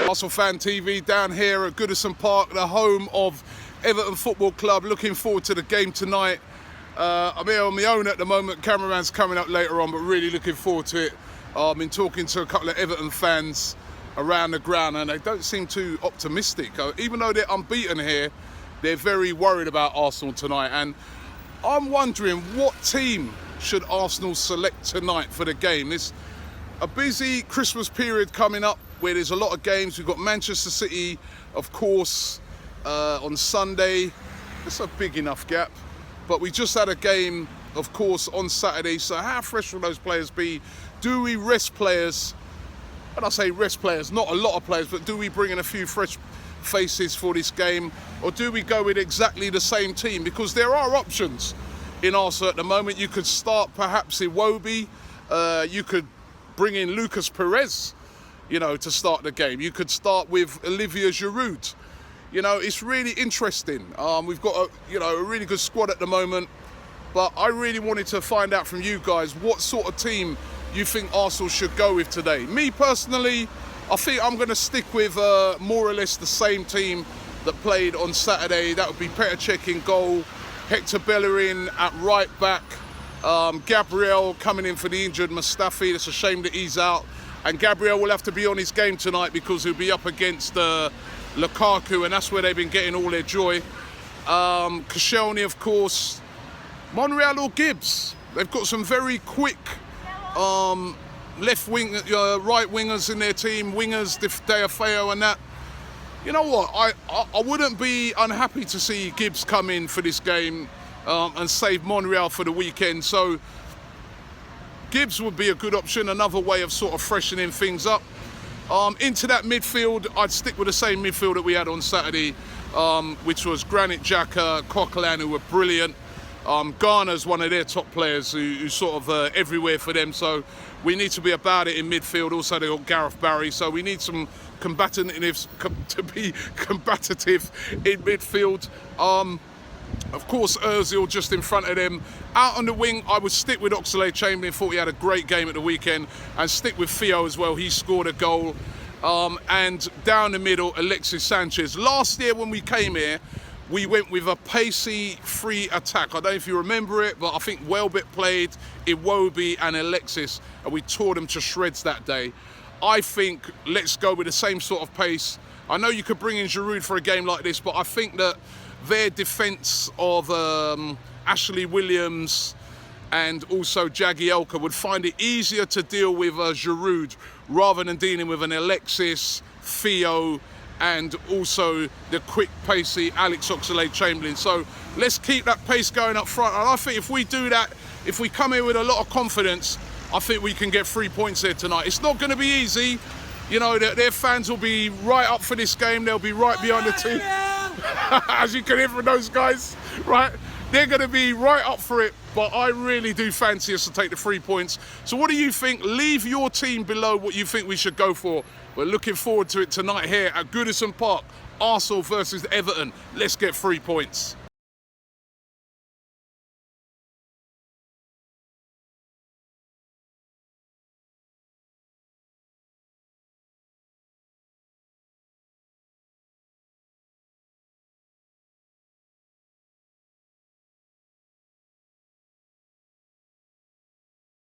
ArsenalFanTV down here at Goodison Park, the home of Everton Football Club. Looking forward to the game tonight. I'm here on my own at the moment. Cameraman's coming up later on, but really looking forward to it. I've been talking to a couple of Everton fans around the ground, and they don't seem too optimistic. Even though they're unbeaten here, they're very worried about Arsenal tonight. And I'm wondering, what team should Arsenal select tonight for the game? There's a busy Christmas period coming up where there's a lot of games. We've got Manchester City, of course, on Sunday. It's a big enough gap. But we just had a game, of course, on Saturday. So how fresh will those players be? Do we rest players? When I say rest players, not a lot of players, but do we bring in a few fresh faces for this game? Or do we go with exactly the same team? Because there are options in Arsenal at the moment. You could start perhaps Iwobi. You could bring in Lucas Perez, to start the game. You could start with Olivier Giroud. It's really interesting. We've got a really good squad at the moment, but I really wanted to find out from you guys what sort of team you think Arsenal should go with today. Me personally, I think I'm going to stick with more or less the same team that played on Saturday. That would be Petr Cech in goal, Hector Bellerin at right back, Gabriel coming in for the injured Mustafi. It's a shame that he's out. And Gabriel will have to be on his game tonight because he'll be up against Lukaku, and that's where they've been getting all their joy. Koscielny, of course. Monreal or Gibbs. They've got some very quick left wing, right wingers in their team, wingers, Deafeo and that. You know what? I wouldn't be unhappy to see Gibbs come in for this game and save Monreal for the weekend. So Gibbs would be a good option, another way of sort of freshening things up. Into that midfield, I'd stick with the same midfield that we had on Saturday, which was Granit Xhaka, Coquelin, who were brilliant. Garner's one of their top players who's sort of everywhere for them, so we need to be about it in midfield. Also, they've got Gareth Barry, so we need some combatives to be combative in midfield. Of course, Ozil just in front of them. Out on the wing, I would stick with Oxlade-Chamberlain. Thought he had a great game at the weekend. And stick with Theo as well. He scored a goal. And down the middle, Alexis Sanchez. Last year when we came here, we went with a pacey free attack. I don't know if you remember it, but I think Welbeck played, Iwobi and Alexis, and we tore them to shreds that day. I think let's go with the same sort of pace. I know you could bring in Giroud for a game like this, but I think that their defence of Ashley Williams and also Jagielka would find it easier to deal with Giroud rather than dealing with an Alexis, Theo, and also the quick, pacey Alex Oxlade-Chamberlain. So let's keep that pace going up front. And I think if we do that, if we come here with a lot of confidence, I think we can get 3 points here tonight. It's not going to be easy. Their fans will be right up for this game. They'll be right behind the team. As you can hear from those guys, right? They're going to be right up for it, but I really do fancy us to take the 3 points. So what do you think? Leave your team below what you think we should go for. We're looking forward to it tonight here at Goodison Park. Arsenal versus Everton. Let's get 3 points.